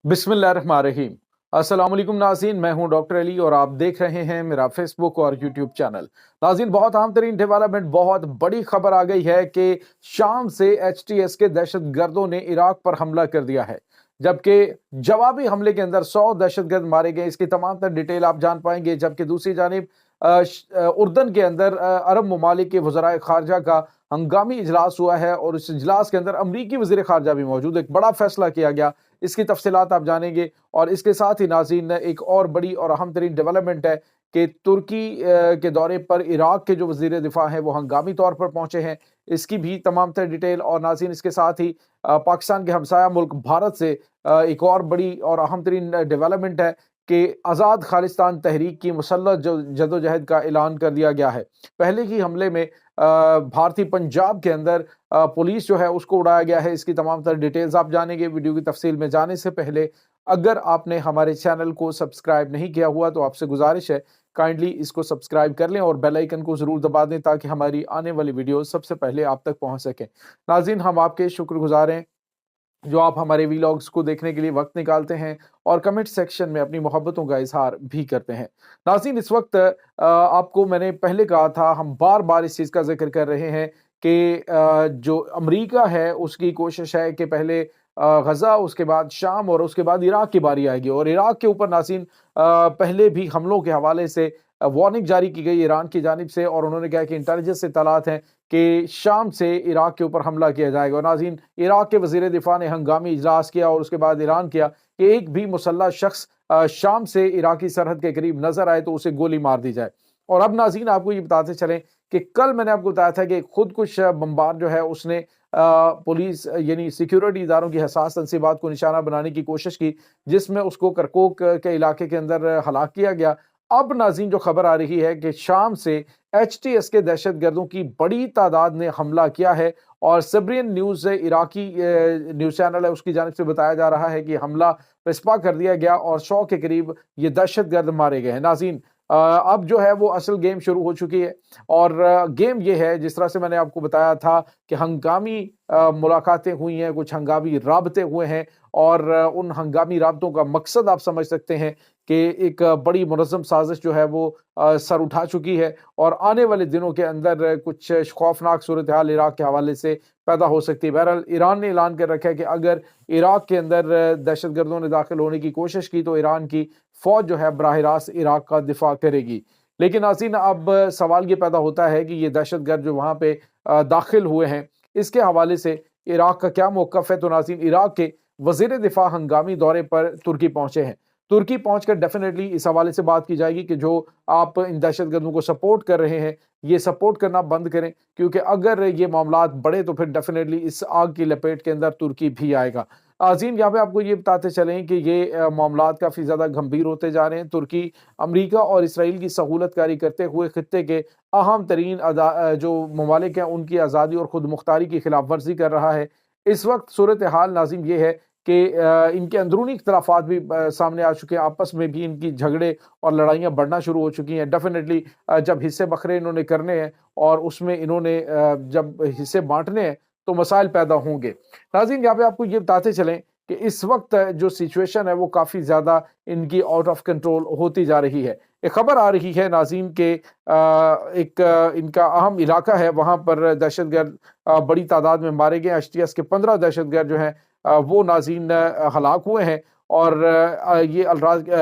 बिस्मिल्लाहिर्रहमानिर्रहीम। अस्सलाम वालेकुम नाज़रीन, मैं हूं डॉक्टर अली और आप देख रहे हैं मेरा फेसबुक और यूट्यूब चैनल। नाज़रीन, बहुत अहम तरीन डेवलपमेंट, बहुत बड़ी खबर आ गई है कि शाम से HTS के दहशत गर्दों ने इराक पर हमला कर दिया है, जबकि जवाबी हमले के अंदर 100 दहशतगर्द मारे गए। इसकी तमाम तर डिटेल आप जान पाएंगे। जबकि दूसरी जानिब उर्दन के अंदर अरब ममालिक के वज़राए खारजा का हंगामी इजलास हुआ है और इस इजलास के अंदर अमरीकी वज़ीर खारजा भी मौजूद। एक बड़ा फैसला किया गया, इसकी तफसीलात आप जानेंगे। और इसके साथ ही नाज़रीन, एक और बड़ी और अहम तरीन डेवलपमेंट है कि तुर्की के दौरे पर इराक के जो वज़ीर दिफा हैं वो हंगामी तौर पर पहुंचे हैं। इसकी भी तमाम तर डिटेल। और नाज़रीन, इसके साथ ही पाकिस्तान के हमसाया मुल्क भारत से एक और बड़ी और अहम तरीन डेवलपमेंट है कि आज़ाद खालिस्तान तहरीक की मुसल्लह जदोजहद का ऐलान कर दिया गया है। पहले ही हमले में भारतीय पंजाब के अंदर पुलिस जो है उसको उड़ाया गया है। इसकी तमाम तर डिटेल्स आप जानेंगे। वीडियो की तफसील में जाने से पहले अगर आपने हमारे चैनल को सब्सक्राइब नहीं किया हुआ तो आपसे गुजारिश है, काइंडली इसको सब्सक्राइब कर लें और बेल आइकन को ज़रूर दबा दें ताकि हमारी आने वाली वीडियो सबसे पहले आप तक पहुंच सकें। नाज़रीन, हम आपके शुक्रगुजार हैं जो आप हमारे वीलॉग्स को देखने के लिए वक्त निकालते हैं और कमेंट सेक्शन में अपनी मोहब्बतों का इजहार भी करते हैं। नाज़रीन, इस वक्त आपको मैंने पहले कहा था, हम बार बार इस चीज़ का जिक्र कर रहे हैं कि जो अमेरिका है उसकी कोशिश है कि पहले गज़ा, उसके बाद शाम और उसके बाद इराक की बारी आएगी। और इराक के ऊपर नाज़रीन पहले भी हमलों के हवाले से वार्निंग जारी की गई ईरान की जानिब से, और उन्होंने कहा कि इंटेलिजेंस से इत्तलात हैं कि शाम से इराक के ऊपर हमला किया जाएगा। और नाज़रीन, इराक के वज़ीर दिफा ने हंगामी इजलास किया और उसके बाद ऐलान किया कि एक भी मुसल्लह शख्स शाम से इराकी सरहद के करीब नजर आए तो उसे गोली मार दी जाए। और अब नाज़रीन, आपको ये बताते चलें कि कल मैंने आपको बताया था कि खुदकुश बमबार जो है उसने पुलिस यानी सिक्योरिटी इदारों की हसास तनसीबात को निशाना बनाने की कोशिश की, जिसमें उसको करकुक के इलाके के अंदर हलाक किया गया। अब नाज़रीन, जो खबर आ रही है कि शाम से HTS के दहशत गर्दों की बड़ी तादाद ने हमला किया है। और सब्रियन न्यूज़ इराकी न्यूज़ चैनल है, उसकी जानिब से बताया जा रहा है कि हमला पिस्पा कर दिया गया और 100 के करीब ये दहशत गर्द मारे गए हैं। नाज़रीन, अब जो है वो असल गेम शुरू हो चुकी है। और गेम ये है, जिस तरह से मैंने आपको बताया था कि हंगामी मुलाकातें हुई हैं, कुछ हंगामी राबते हुए हैं। और उन हंगामी राबतों का मकसद आप समझ सकते हैं कि एक बड़ी मुनज़्ज़म साजिश जो है वो सर उठा चुकी है। और आने वाले दिनों के अंदर कुछ खौफनाक सूरत हाल इराक के हवाले से पैदा हो सकती है। बहरहाल, ईरान ने ऐलान कर रखा है कि अगर इराक के अंदर दहशत गर्दों ने दाखिल होने की कोशिश की तो ईरान की फौज जो है बराह रास्त इराक का दिफा करेगी। लेकिन नाज़रीन, अब सवाल ये पैदा होता है कि ये दहशत गर्द जो वहाँ पे दाखिल हुए हैं, इसके हवाले से इराक का क्या मौक़िफ़ है। तो नाज़रीन, इराक के वज़ीर दिफा हंगामी दौरे पर तुर्की पहुंचे हैं। तुर्की पहुंचकर डेफिनेटली इस हवाले से बात की जाएगी कि जो आप इन दहशतगर्दों को सपोर्ट कर रहे हैं, ये सपोर्ट करना बंद करें, क्योंकि अगर ये मामलात बढ़े तो फिर डेफिनेटली इस आग की लपेट के अंदर तुर्की भी आएगा। आज़ीन, यहाँ पे आपको ये बताते चलें कि ये मामलात काफ़ी ज़्यादा गंभीर होते जा रहे हैं। तुर्की अमरीका और इसराइल की सहूलतकारी करते हुए खित्ते के अहम तरीन जो ममालिक हैं उनकी आज़ादी और खुद मुख्तारी की खिलाफ वर्जी कर रहा है। इस वक्त सूरत हाल नाज़िम ये है कि इनके अंदरूनी इख्तलाफात भी सामने आ चुके हैं। आपस में भी इनकी झगड़े और लड़ाइयाँ बढ़ना शुरू हो चुकी हैं। डेफिनेटली जब हिस्से बखरे इन्होंने करने हैं और उसमें इन्होंने जब हिस्से बांटने हैं तो मसाइल पैदा होंगे। नाज़रीन, यहाँ पे आपको ये बताते चलें कि इस वक्त जो सिचुएशन है वो काफ़ी ज़्यादा इनकी आउट ऑफ कंट्रोल होती जा रही है। एक खबर आ रही है नाज़रीन के एक इनका अहम इलाका है, वहाँ पर दहशतगर्द बड़ी तादाद में मारे गए। HTS के 15 दहशतगर्द जो हैं वो नाज़रीन हलाक हुए हैं। और ये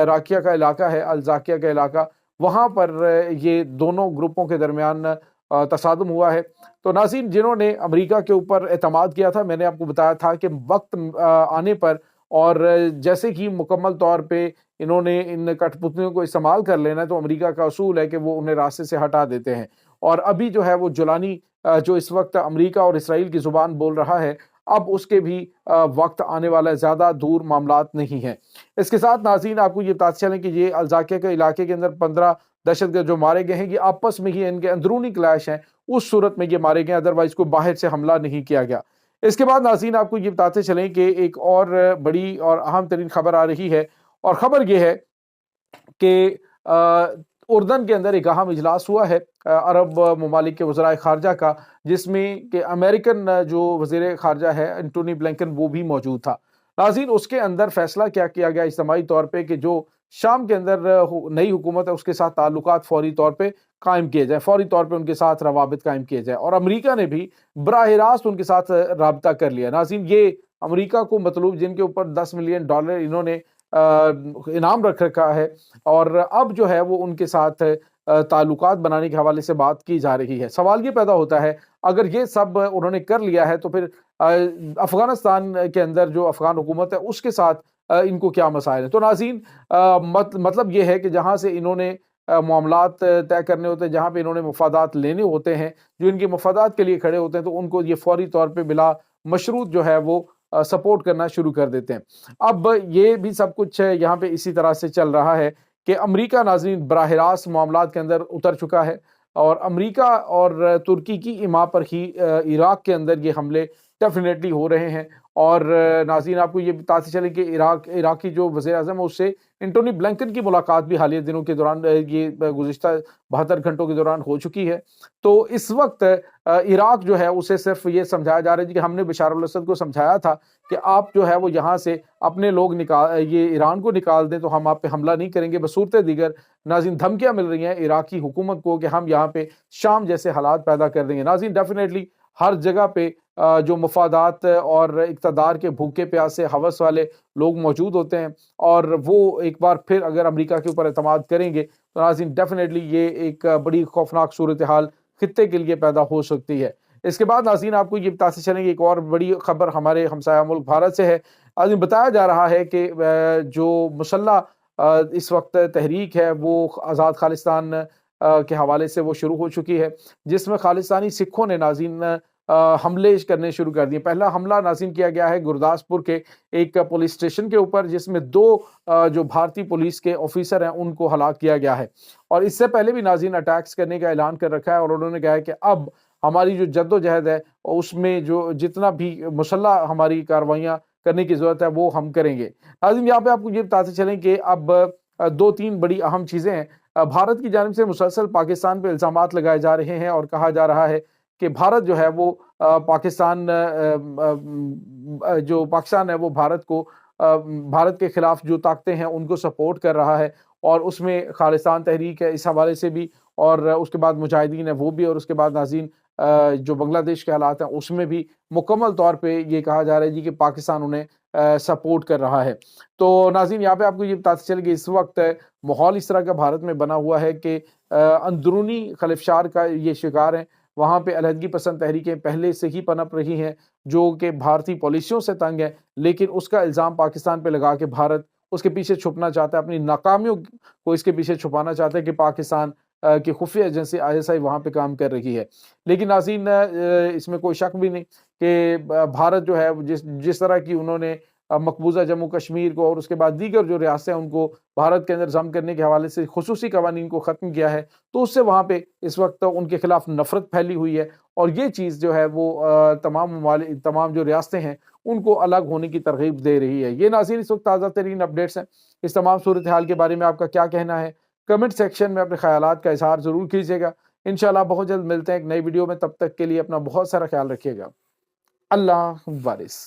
राकिया का इलाका है, अल-ज़ाकिया का इलाका, वहाँ पर ये दोनों ग्रुपों के दरमियान तसादुम हुआ है। तो नाज़रीन, जिन्होंने अमेरिका के ऊपर एतमाद किया था, मैंने आपको बताया था कि वक्त आने पर और जैसे कि मुकम्मल तौर पे इन्होंने इन कठपुतलियों को इस्तेमाल कर लेना है तो अमेरिका का असूल है कि वो उन्हें रास्ते से हटा देते हैं। और अभी जो है वो जुलानी जो इस वक्त अमेरिका और इसराइल की ज़ुबान बोल रहा है, अब उसके भी वक्त आने वाला है, ज़्यादा दूर मामलात नहीं हैं। इसके साथ नाज़रीन, आपको ये बताते चलें कि ये अल-ज़ाकिया के इलाके के अंदर 15 दहशतगर्द जो मारे गए हैं, ये आपस में ही इनके अंदरूनी क्लैश हैं, उस सूरत में ये मारे गए, अदरवाइज कोई बाहर से हमला नहीं किया गया। इसके बाद नाज़रीन, आपको ये बताते चलें कि एक और बड़ी और अहम तरीन खबर आ रही है। और खबर ये है कि उर्दन के अंदर एक अहम इजलास हुआ है अरब ममालिक के वज़राए खारजा का, जिसमें कि अमेरिकन जो वज़ीर खारजा है एंटोनी ब्लिंकन वो भी मौजूद था। नाज़रीन, उसके अंदर फैसला क्या किया गया इज्तिमाई तौर पे कि जो शाम के अंदर नई हुकूमत है उसके साथ ताल्लुकात फौरी तौर पे कायम किए जाए, फौरी तौर पे उनके साथ रवाबित कायम किए जाए, और अमेरिका ने भी बराह रास्त उनके साथ राब्ता कर लिया। नाज़रीन, ये अमेरिका को मतलूब जिनके ऊपर $10 मिलियन इन्होंने इनाम रख रखा है, और अब जो है वो उनके साथ ताल्लुकात बनाने के हवाले से बात की जा रही है। सवाल ये पैदा होता है, अगर ये सब उन्होंने कर लिया है तो फिर अफगानिस्तान के अंदर जो अफगान हुकूमत है उसके साथ इनको क्या मसाइल है। तो नाज़रीन, मतलब ये है कि जहाँ से इन्होंने मामलात तय करने होते हैं, जहाँ पे इन्होंने मफादात लेने होते हैं, जो इनके मफादात के लिए खड़े होते हैं, तो उनको ये फौरी तौर पे बिला मशरूत जो है वो सपोर्ट करना शुरू कर देते हैं। अब ये भी सब कुछ यहाँ पे इसी तरह से चल रहा है कि अमेरिका नाज़रीन बराह रास्त मामलात के अंदर उतर चुका है, और अमेरिका और तुर्की की इमा पर ही इराक के अंदर ये हमले डेफिनेटली हो रहे हैं। और नाज़रीन, आपको ये बताते चलें कि इराकी जो वज़ीर-ए-आज़म है उससे एंटोनी ब्लिंकन की मुलाकात भी हालिया दिनों के दौरान ये गुज़िश्ता 72 घंटों के दौरान हो चुकी है। तो इस वक्त इराक जो है उसे सिर्फ ये समझाया जा रहा है कि हमने बशार अल असद को समझाया था कि आप जो है वो यहाँ से अपने लोग ये ईरान को निकाल दें तो हम आप पे हमला नहीं करेंगे। बसूरत दीगर नाज़रीन धमकियाँ मिल रही हैं इराकी हुकूमत को कि हम यहाँ पे शाम जैसे हालात पैदा कर देंगे। नाज़रीन, डेफिनेटली हर जगह पे जो मफादात और इक़्तिदार के भूखे प्यासे हवस वाले लोग मौजूद होते हैं, और वो एक बार फिर अगर अमेरिका के ऊपर एतमाद करेंगे तो नाज़रीन डेफिनेटली ये एक बड़ी खौफनाक सूरत हाल खित्ते के लिए पैदा हो सकती है। इसके बाद नाज़रीन, आपको ये बताते चलेंगे एक और बड़ी खबर हमारे हमसाया मुल्क भारत से है। नाज़रीन, बताया जा रहा है कि जो मुसल्लह इस वक्त तहरीक है वो आज़ाद खालिस्तान के हवाले से वो शुरू हो चुकी है, जिसमें खालिस्तानी सिखों ने नाज़रीन हमले करने शुरू कर दिए। पहला हमला नाज़रीन किया गया है गुरदासपुर के एक पुलिस स्टेशन के ऊपर, जिसमें 2 जो भारतीय पुलिस के ऑफिसर हैं उनको हलाक किया गया है। और इससे पहले भी नाज़रीन अटैक्स करने का ऐलान कर रखा है, और उन्होंने कहा है कि अब हमारी जो जद्दोजहद है उसमें जो जितना भी मुसल्लह हमारी कार्रवाइयाँ करने की ज़रूरत है वो हम करेंगे। नाज़रीन, यहाँ पे आपको ये बताते चलें कि अब 2-3 बड़ी अहम चीज़ें हैं। भारत की जानिब से मुसलसल पाकिस्तान पे इल्ज़ामात लगाए जा रहे हैं, और कहा जा रहा है कि भारत जो है वो पाकिस्तान है वो भारत के खिलाफ जो ताकतें हैं उनको सपोर्ट कर रहा है, और उसमें खालिस्तान तहरीक है इस हवाले से भी, और उसके बाद मुजाहिदीन है वो भी, और उसके बाद नाज़रीन जो बांग्लादेश के हालात हैं उसमें भी मुकम्मल तौर पे ये कहा जा रहा है जी कि पाकिस्तान उन्हें सपोर्ट कर रहा है। तो नाज़रीन, यहाँ पे आपको ये बताते चले कि इस वक्त माहौल इस तरह का भारत में बना हुआ है कि अंदरूनी खलिफशार का ये शिकार है। वहाँ पे अलहदगी पसंद तहरीकें पहले से ही पनप रही हैं जो कि भारतीय पॉलिसियों से तंग है, लेकिन उसका इल्ज़ाम पाकिस्तान पे लगा के भारत उसके पीछे छुपना चाहता है, अपनी नाकामियों को इसके पीछे छुपाना चाहता है कि पाकिस्तान की खुफिया एजेंसी ISI वहाँ पे काम कर रही है। लेकिन नाज़रीन, इसमें कोई शक भी नहीं कि भारत जो है जिस तरह की उन्होंने मकबूजा जम्मू कश्मीर को और उसके बाद दीगर जो रियासतें हैं उनको भारत के अंदर जम करने के हवाले से खुसूसी कवानीन को ख़त्म किया है, तो उससे वहाँ पे इस वक्त उनके खिलाफ नफरत फैली हुई है, और ये चीज़ जो है वो तमाम जो रियासतें हैं उनको अलग होने की तरगीब दे रही है। ये नाज़रीन इस वक्त ताज़ा तरीन अपडेट्स हैं। इस तमाम सूरत हाल के बारे में आपका क्या कहना है? कमेंट सेक्शन में अपने ख़यालात का इज़हार ज़रूर कीजिएगा। इंशाअल्लाह बहुत जल्द मिलते हैं एक नई वीडियो में, तब तक के लिए अपना बहुत सारा ख्याल रखिएगा। अल्लाह वारिस।